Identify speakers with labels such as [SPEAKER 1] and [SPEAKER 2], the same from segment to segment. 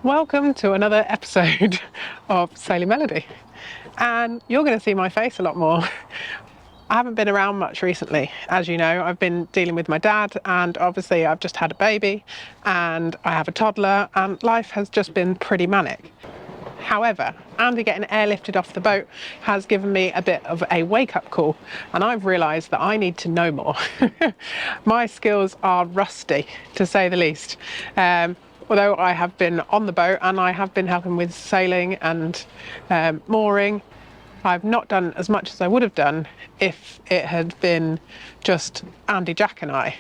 [SPEAKER 1] Welcome to another episode of Sailing Melody, and you're going to see my face a lot more. I haven't been around much recently. As you know, I've been dealing with my dad, and obviously I've just had a baby and I have a toddler, and life has just been pretty manic. However, Andy getting airlifted off the boat has given me a bit of a wake-up call, and I've realised that I need to know more. My skills are rusty, to say the least. Although I have been on the boat and I have been helping with sailing and mooring, I've not done as much as I would have done if it had been just Andy, Jack and I.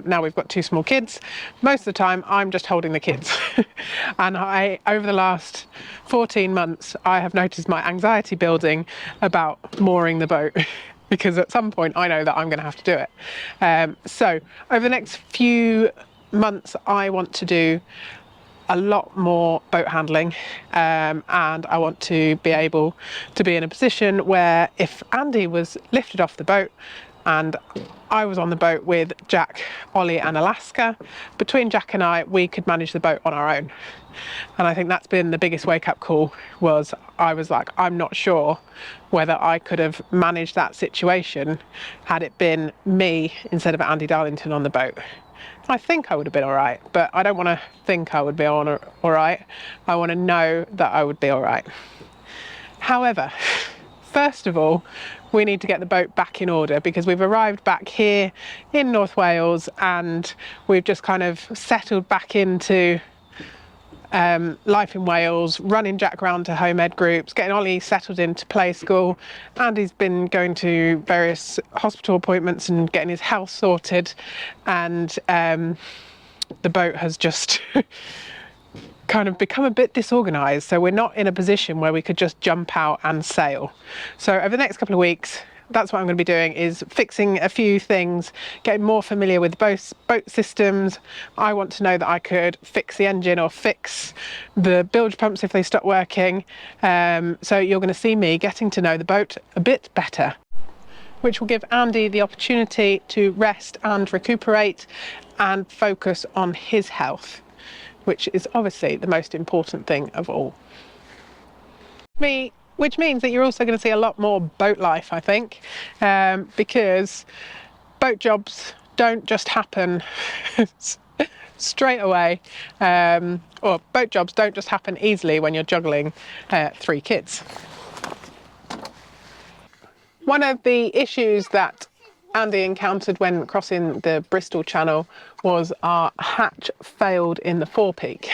[SPEAKER 1] Now we've got two small kids. Most of the time I'm just holding the kids. And over the last 14 months, I have noticed my anxiety building about mooring the boat. Because at some point I know that I'm going to have to do it. So over the next few months I want to do a lot more boat handling, and I want to be able to be in a position where if Andy was lifted off the boat and I was on the boat with Jack, Ollie and Alaska, between Jack and I we could manage the boat on our own. And I think that's been the biggest wake-up call. I was like, I'm not sure whether I could have managed that situation had it been me instead of Andy Darlington on the boat. I think I would have been all right, but I don't want to think I would be all right. I want to know that I would be all right. However, first of all, we need to get the boat back in order, because we've arrived back here in North Wales and we've just kind of settled back into life in Wales, running Jack around to home ed groups, getting Ollie settled into play school. Andy's been going to various hospital appointments and getting his health sorted, and the boat has just kind of become a bit disorganised, so we're not in a position where we could just jump out and sail. So over the next couple of weeks, that's what I'm going to be doing, is fixing a few things, getting more familiar with both boat systems. I want to know that I could fix the engine or fix the bilge pumps if they stop working. So you're going to see me getting to know the boat a bit better, which will give Andy the opportunity to rest and recuperate and focus on his health, which is obviously the most important thing of all. Which means that you're also going to see a lot more boat life, I think, because boat jobs don't just happen straight away, or boat jobs don't just happen easily when you're juggling 3 kids. One of the issues that Andy encountered when crossing the Bristol Channel was our hatch failed in the forepeak.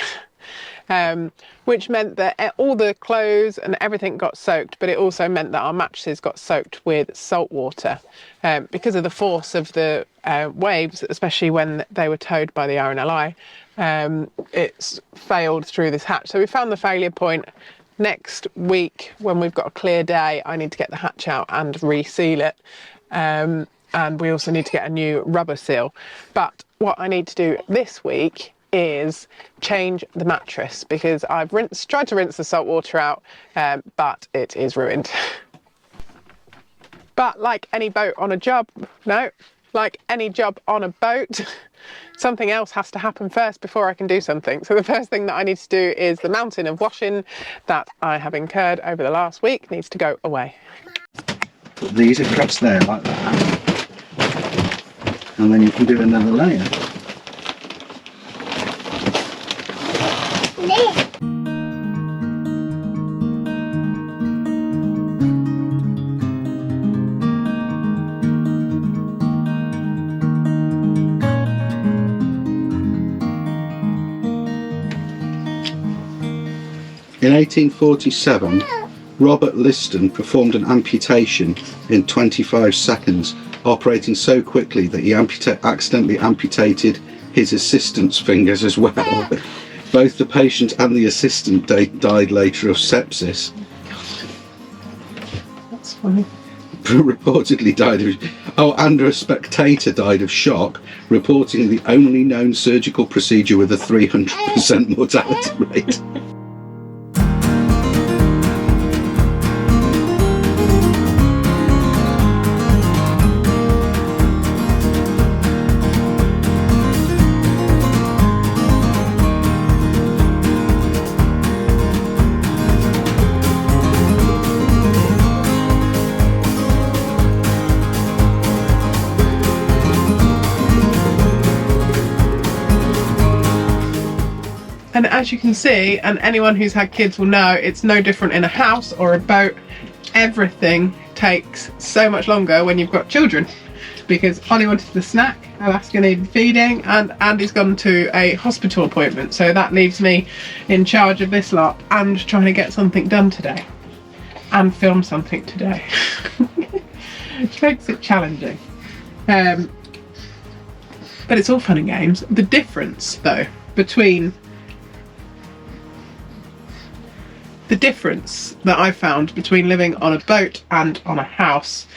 [SPEAKER 1] Which meant that all the clothes and everything got soaked, but it also meant that our mattresses got soaked with salt water because of the force of the waves, especially when they were towed by the RNLI. It's failed through this hatch. So we found the failure point. Next week, when we've got a clear day, I need to get the hatch out and reseal it. And we also need to get a new rubber seal. But what I need to do this week is change the mattress, because I've tried to rinse the salt water out, but it is ruined. But like any job on a boat, something else has to happen first before I can do something. So the first thing that I need to do is the mountain of washing that I have incurred over the last week needs to go away.
[SPEAKER 2] Put these across there like that, and then you can do another layer. In 1847, Robert Liston performed an amputation in 25 seconds, operating so quickly that he accidentally amputated his assistant's fingers as well. Both the patient and the assistant died later of sepsis.
[SPEAKER 1] That's funny.
[SPEAKER 2] Reportedly died of... and a spectator died of shock, reporting the only known surgical procedure with a 300% mortality rate.
[SPEAKER 1] And as you can see, and anyone who's had kids will know, it's no different in a house or a boat. Everything takes so much longer when you've got children, because Ollie wanted the snack, Alaska needed feeding, and Andy's gone to a hospital appointment, so that leaves me in charge of this lot and trying to get something done today and film something today. Which makes it challenging, but it's all fun and games. The difference though between the difference that I found between living on a boat and on a house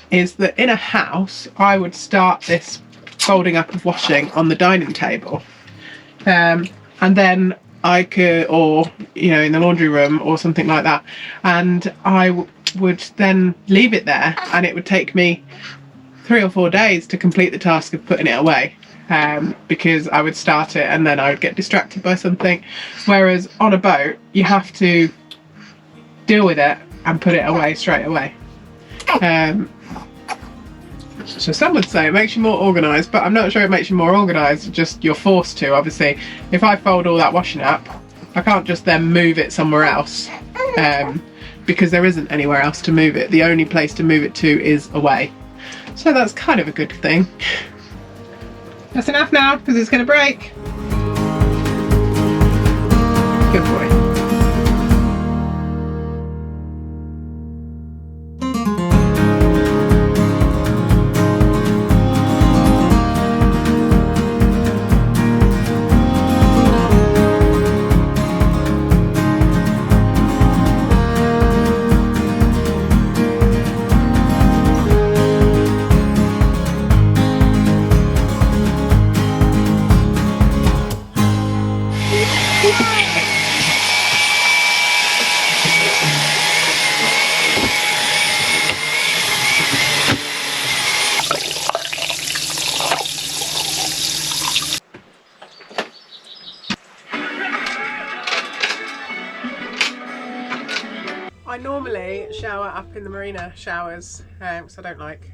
[SPEAKER 1] is that in a house I would start this folding up of washing on the dining table, and then I could, or you know, in the laundry room or something like that, and I would then leave it there, and it would take me 3 or 4 days to complete the task of putting it away, because I would start it and then I would get distracted by something, whereas on a boat you have to deal with it and put it away straight away. So some would say it makes you more organised, but I'm not sure it makes you more organised, just you're forced to. Obviously, if I fold all that washing up, I can't just then move it somewhere else, because there isn't anywhere else to move it. The only place to move it to is away. So that's kind of a good thing. That's enough now, because it's going to break. Good boy. I normally shower up in the marina showers, because I don't like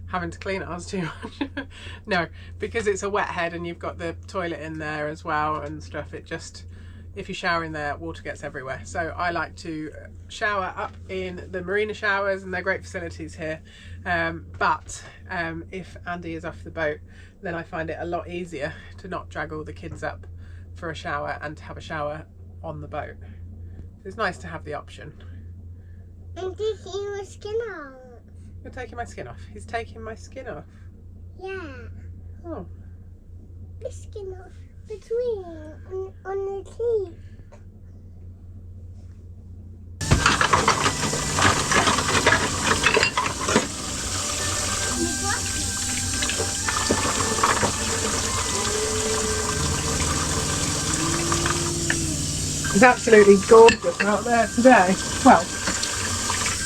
[SPEAKER 1] having to clean ours too much. No, because it's a wet head and you've got the toilet in there as well and stuff. It just, if you shower in there, water gets everywhere. So I like to shower up in the marina showers, and they're great facilities here. But if Andy is off the boat, then I find it a lot easier to not drag all the kids up for a shower and to have a shower on the boat. It's nice to have the option.
[SPEAKER 3] I'm taking my skin off.
[SPEAKER 1] You're taking my skin off? He's taking my skin off?
[SPEAKER 3] Yeah.
[SPEAKER 1] Oh.
[SPEAKER 3] The skin off between on the teeth.
[SPEAKER 1] It's absolutely gorgeous out there today. Well,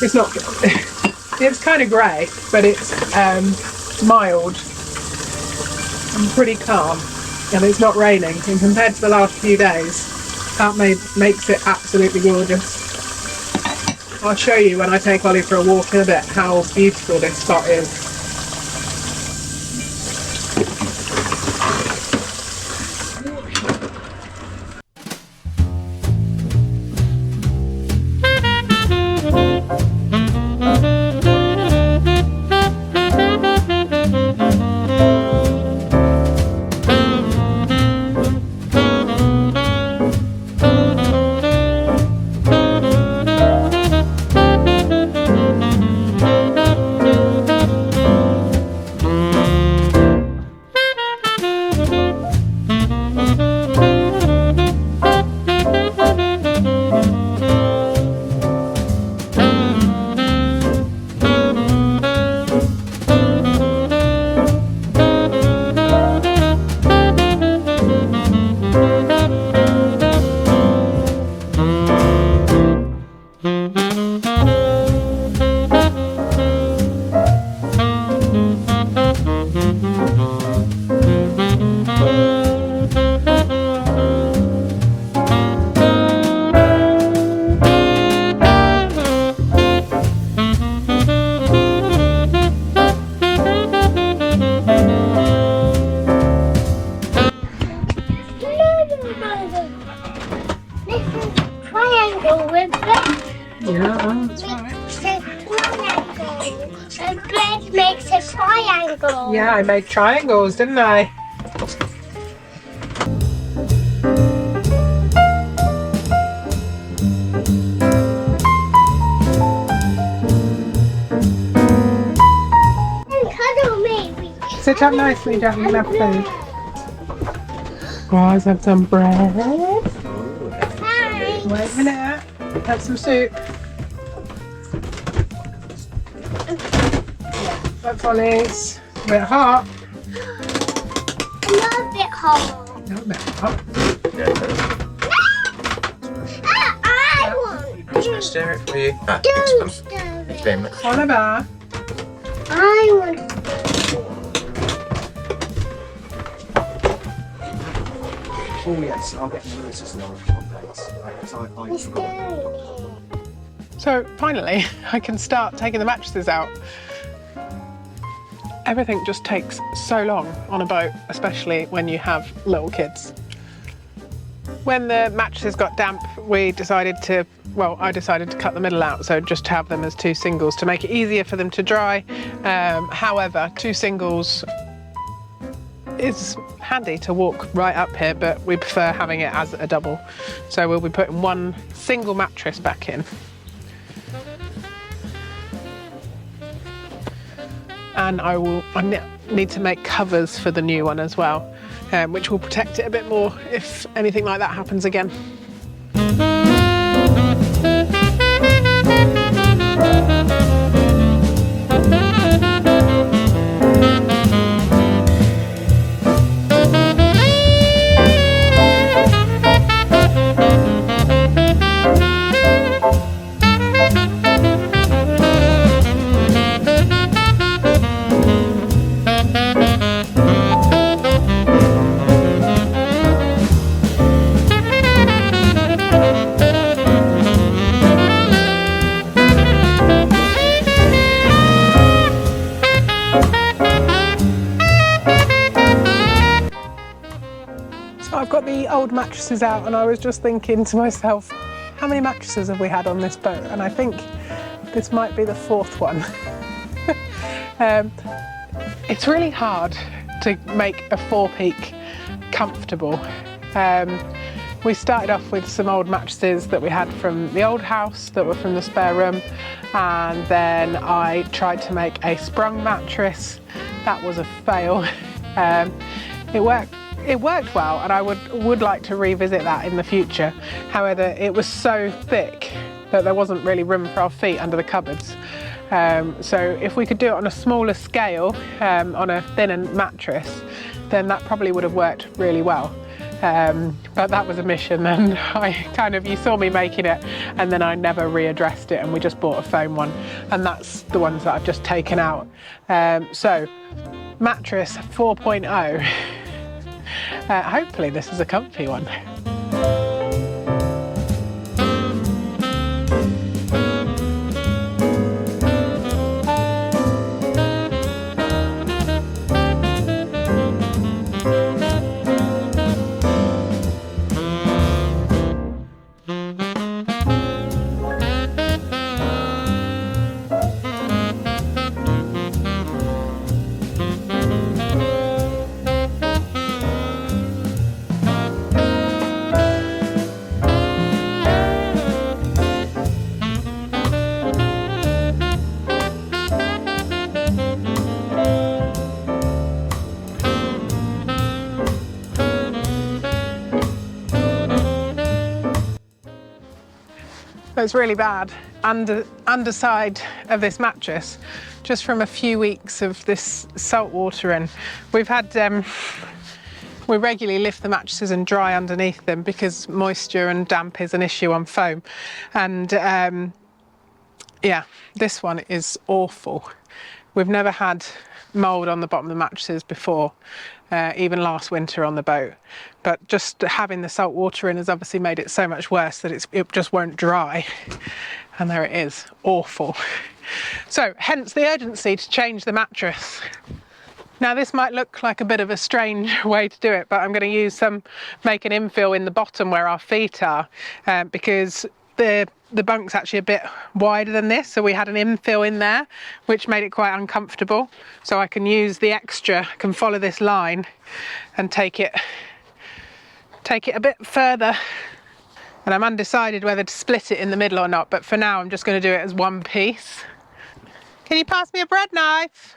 [SPEAKER 1] it's not good. It's kind of grey, but it's mild and pretty calm, and it's not raining. And compared to the last few days, that makes it absolutely gorgeous. I'll show you when I take Ollie for a walk in a bit how beautiful this spot is.
[SPEAKER 3] This is triangle with bread.
[SPEAKER 1] Yeah, that's right.
[SPEAKER 3] It's a triangle. And bread makes a triangle.
[SPEAKER 1] Yeah, I made triangles, didn't I?
[SPEAKER 3] And cuddle me.
[SPEAKER 1] Sit up nicely, don't you have food? Guys, have some bread.
[SPEAKER 3] Hi.
[SPEAKER 1] Wait a minute. Have some soup. That's Swellies. A bit hot.
[SPEAKER 3] A little bit hot.
[SPEAKER 1] A little bit hot.
[SPEAKER 3] I want.
[SPEAKER 4] Just gonna stir it for you.
[SPEAKER 3] Don't
[SPEAKER 4] Thanks,
[SPEAKER 3] stir
[SPEAKER 4] Thank you
[SPEAKER 3] it.
[SPEAKER 4] very much.
[SPEAKER 1] Oliver.
[SPEAKER 3] I want.
[SPEAKER 2] Oh yes, I'll get Lewis's now.
[SPEAKER 3] Stir it.
[SPEAKER 1] So finally, I can start taking the mattresses out. Everything just takes so long on a boat, especially when you have little kids. When the mattresses got damp, I decided to cut the middle out, so just have them as 2 singles to make it easier for them to dry. However, 2 singles is handy to walk right up here, but we prefer having it as a double. So we'll be putting 1 single mattress back in. And I need to make covers for the new one as well, which will protect it a bit more if anything like that happens again. I've got the old mattresses out and I was just thinking to myself, how many mattresses have we had on this boat? And I think this might be the 4th one. It's really hard to make a 4-peak comfortable. We started off with some old mattresses that we had from the old house that were from the spare room, and then I tried to make a sprung mattress. That was a fail. It worked well, and I would like to revisit that in the future. However, it was so thick that there wasn't really room for our feet under the cupboards. So if we could do it on a smaller scale, on a thinner mattress, then that probably would have worked really well. But that was a mission, and you saw me making it, and then I never readdressed it, and we just bought a foam one, and that's the ones that I've just taken out. So mattress 4.0. Hopefully this is a comfy one. It's really bad. Underside of this mattress, just from a few weeks of this salt water in, we've had we regularly lift the mattresses and dry underneath them because moisture and damp is an issue on foam, and yeah, this one is awful. We've never had mould on the bottom of the mattresses before, even last winter on the boat, but just having the salt water in has obviously made it so much worse that it just won't dry, and there it is, awful. So hence the urgency to change the mattress. Now this might look like a bit of a strange way to do it, but I'm going to make an infill in the bottom where our feet are, because the bunk's actually a bit wider than this, so we had an infill in there which made it quite uncomfortable. So I can use the extra, can follow this line and take it a bit further. And I'm undecided whether to split it in the middle or not, but for now I'm just going to do it as one piece. Can you pass me a bread knife?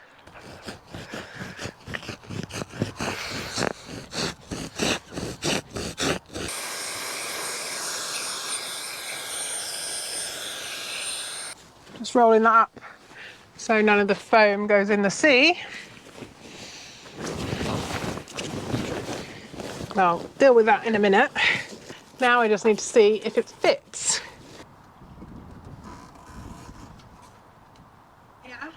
[SPEAKER 1] Just rolling that up so none of the foam goes in the sea. I'll deal with that in a minute. Now I just need to see if it fits. Yeah.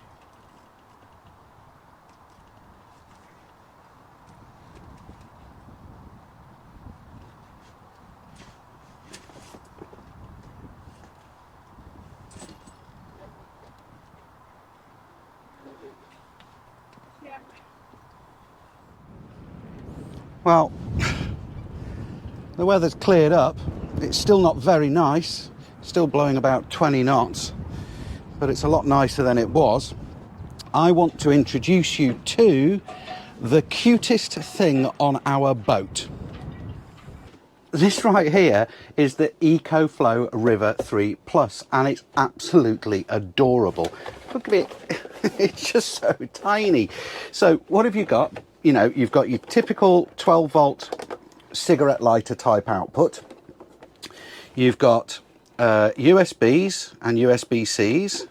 [SPEAKER 2] Well, the weather's cleared up. It's still not very nice, still blowing about 20 knots, but it's a lot nicer than it was. I want to introduce you to the cutest thing on our boat. This right here is the EcoFlow River 3 Plus, and it's absolutely adorable. Look at it, it's just so tiny. So what have you got? You know, you've got your typical 12 volt cigarette lighter type output. You've got USBs and USB-Cs.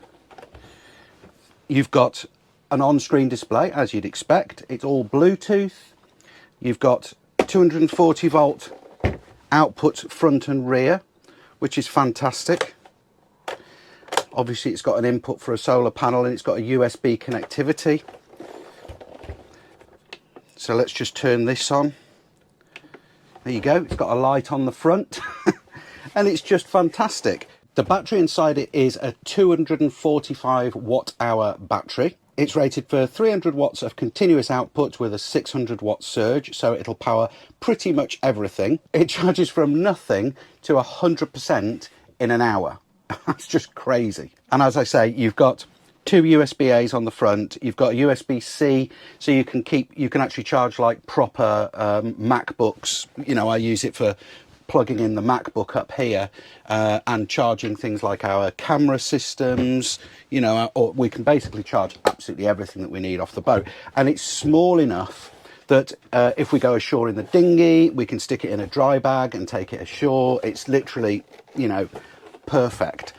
[SPEAKER 2] You've got an on-screen display, as you'd expect. It's all Bluetooth. You've got 240 volt output front and rear, which is fantastic. Obviously it's got an input for a solar panel, and it's got a USB connectivity. So let's just turn this on. There you go, it's got a light on the front and it's just fantastic. The battery inside it is a 245 watt hour battery. It's rated for 300 watts of continuous output with a 600 watt surge, so it'll power pretty much everything. It charges from nothing to 100% in an hour. That's just crazy. And as I say, you've got two USB-A's on the front, you've got a USB-C, so you can actually charge like proper MacBooks. You know, I use it for plugging in the MacBook up here and charging things like our camera systems, you know, or we can basically charge absolutely everything that we need off the boat. And it's small enough that if we go ashore in the dinghy, we can stick it in a dry bag and take it ashore. It's literally, you know, perfect.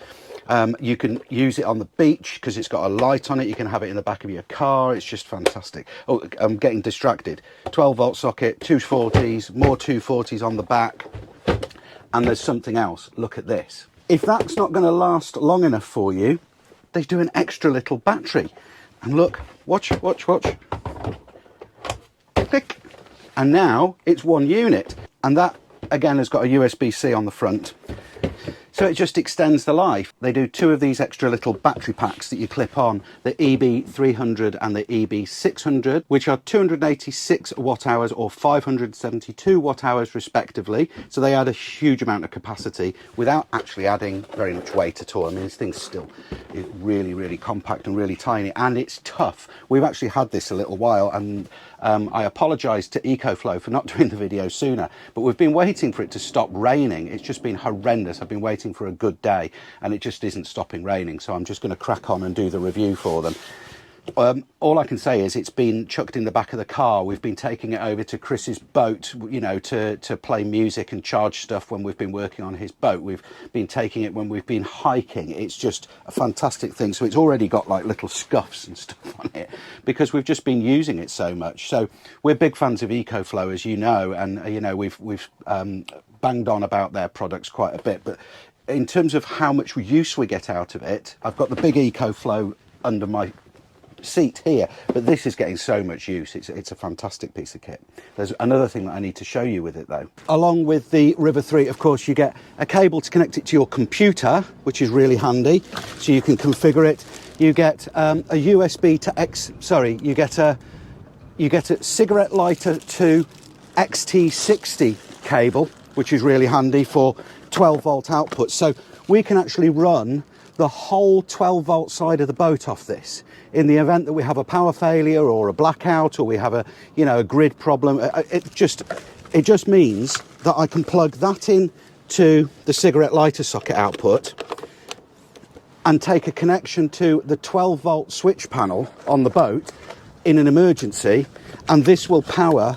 [SPEAKER 2] You can use it on the beach because it's got a light on it. You can have it in the back of your car. It's just fantastic. Oh, I'm getting distracted. 12 volt socket, 240s, more 240s on the back. And there's something else. Look at this. If that's not going to last long enough for you, they do an extra little battery. And look, watch. Click. And now it's one unit. And that, again, has got a USB-C on the front. So it just extends the life. They do two of these extra little battery packs that you clip on, the EB300 and the EB600, which are 286 watt hours or 572 watt hours respectively. So they add a huge amount of capacity without actually adding very much weight at all. I mean, this thing's still really, really compact and really tiny, and it's tough. We've actually had this a little while, and I apologise to EcoFlow for not doing the video sooner, but we've been waiting for it to stop raining. It's just been horrendous. I've been waiting for a good day and it just isn't stopping raining, so I'm just going to crack on and do the review for them. All I can say is it's been chucked in the back of the car. We've been taking it over to Chris's boat, you know, to play music and charge stuff when we've been working on his boat. We've been taking it when we've been hiking. It's just a fantastic thing. So it's already got like little scuffs and stuff on it because we've just been using it so much. So we're big fans of EcoFlow, as you know, and you know, we've banged on about their products quite a bit, but in terms of how much use we get out of it, I've got the big EcoFlow under my seat here, but this is getting so much use. It's a fantastic piece of kit. There's another thing that I need to show you with it though. Along with the River 3, of course, you get a cable to connect it to your computer, which is really handy, so you can configure it. You get a USB to you get a you get a cigarette lighter to XT60 cable, which is really handy for 12 volt output. So we can actually run the whole 12 volt side of the boat off this in the event that we have a power failure or a blackout, or we have a, you know, a grid problem. It just means that I can plug that in to the cigarette lighter socket output and take a connection to the 12 volt switch panel on the boat in an emergency, and this will power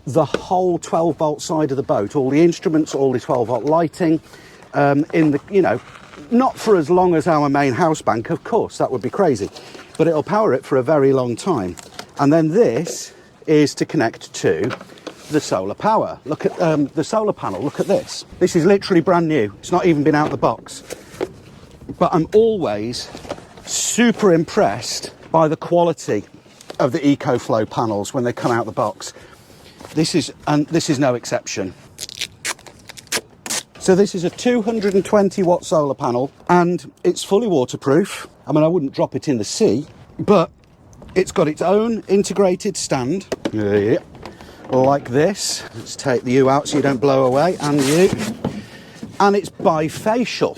[SPEAKER 2] the whole 12 volt side of the boat, all the instruments, all the 12 volt lighting, in the, you know, not for as long as our main house bank, of course, that would be crazy, but it'll power it for a very long time. And then this is to connect to the solar power. Look at the solar panel, look at this. This is literally brand new, it's not even been out the box. But I'm always super impressed by the quality of the EcoFlow panels when they come out the box. This is no exception. So this is a 220 watt solar panel, and it's fully waterproof. I mean, I wouldn't drop it in the sea, but it's got its own integrated stand, like this. Let's take the U out so you don't blow away, and you. And it's bifacial.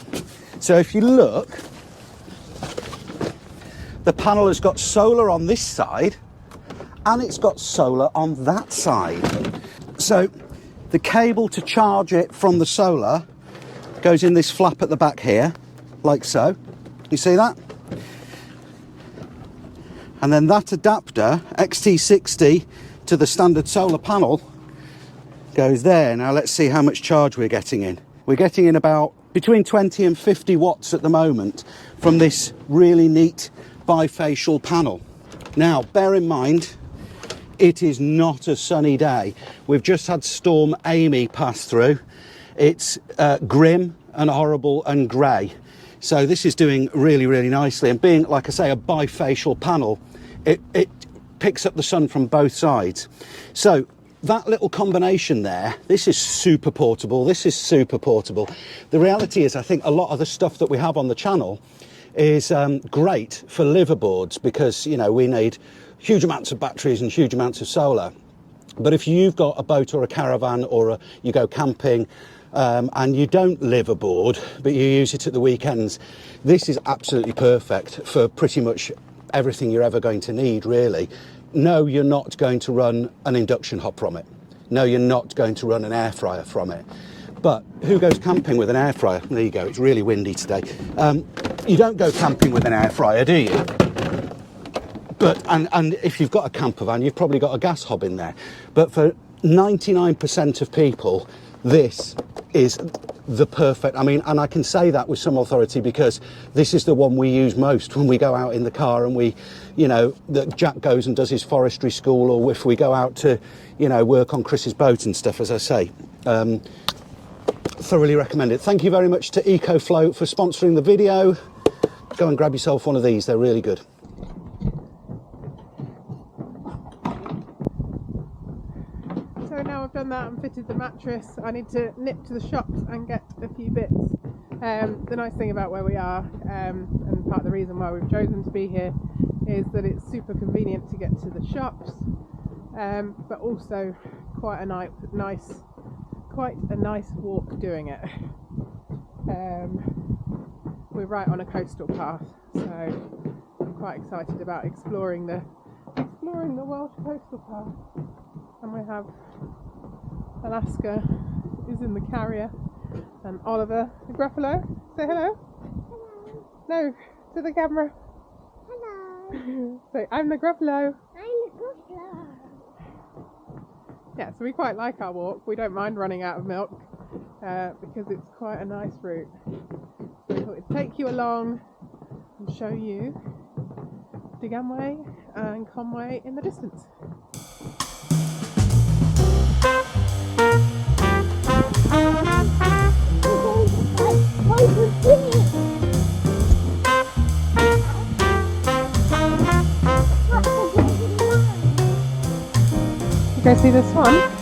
[SPEAKER 2] So if you look, the panel has got solar on this side, and it's got solar on that side. So the cable to charge it from the solar goes in this flap at the back here, like so. You see that? And then that adapter, XT60, to the standard solar panel goes there. Now let's see how much charge we're getting in. We're getting in about between 20 and 50 watts at the moment from this really neat bifacial panel. Now, bear in mind, it is not a sunny day. We've just had Storm Amy pass through. It's grim and horrible and grey. So this is doing really, really nicely. And being, like I say, a bifacial panel, it picks up the sun from both sides. So that little combination there, this is super portable. This is super portable. The reality is, I think a lot of the stuff that we have on the channel is great for liverboards because, you know, we need huge amounts of batteries and huge amounts of solar. But if you've got a boat or a caravan or you go camping and you don't live aboard, but you use it at the weekends, this is absolutely perfect for pretty much everything you're ever going to need, really. No, you're not going to run an induction hob from it. No, you're not going to run an air fryer from it. But who goes camping with an air fryer? There you go, it's really windy today. You don't go camping with an air fryer, do you? But, and if you've got a camper van, you've probably got a gas hob in there. But for 99% of people, this is the perfect, I mean, and I can say that with some authority because this is the one we use most when we go out in the car and we, you know, that Jack goes and does his forestry school, or if we go out to, you know, work on Chris's boat and stuff, as I say. Thoroughly recommend it. Thank you very much to EcoFlow for sponsoring the video. Go and grab yourself one of these, they're really good.
[SPEAKER 1] So now I've done that and fitted the mattress, I need to nip to the shops and get a few bits. The nice thing about where we are, and part of the reason why we've chosen to be here, is that it's super convenient to get to the shops, but also quite a nice walk doing it. We're right on a coastal path, so I'm quite excited about exploring the Welsh coastal path. And we have Alaska is in the carrier, and Oliver, the Gruffalo, say hello.
[SPEAKER 3] Hello.
[SPEAKER 1] No, to the camera.
[SPEAKER 3] Hello.
[SPEAKER 1] Say, I'm the Gruffalo.
[SPEAKER 3] I'm the Gruffalo.
[SPEAKER 1] Yeah, so we quite like our walk. We don't mind running out of milk because it's quite a nice route. So we thought we'd take you along and show you Deganwy and Conway in the distance. You go see this one?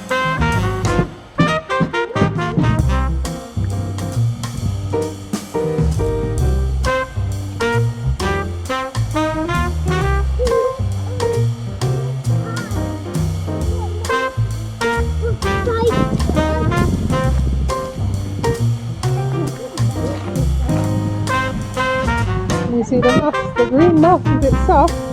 [SPEAKER 1] see the moss, the green moss is it soft?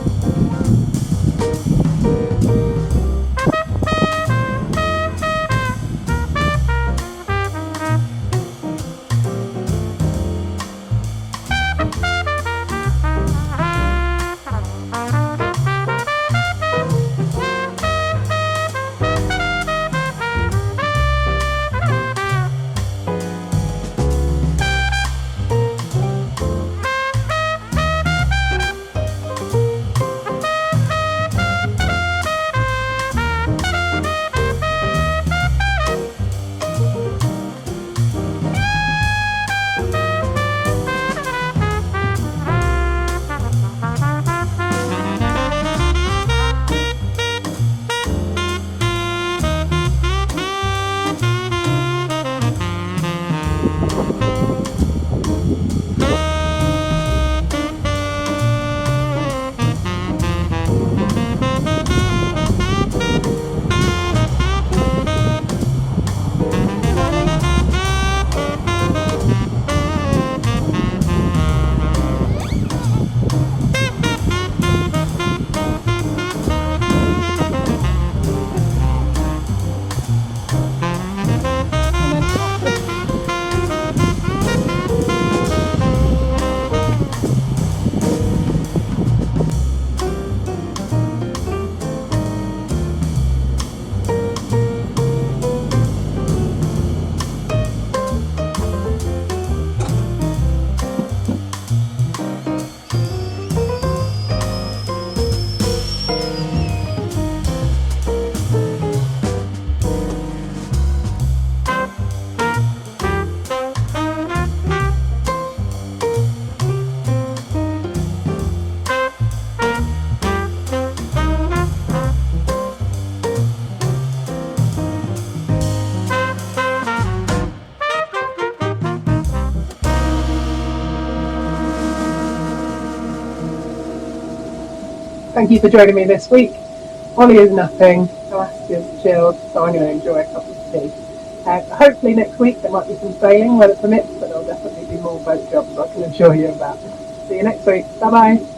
[SPEAKER 1] Thank you for joining me this week. Ollie is napping, Alaska's chilled, so I'm going to enjoy a cup of tea. Hopefully next week there might be some sailing, weather permits, but there'll definitely be more boat jobs I can assure you about. See you next week. Bye bye.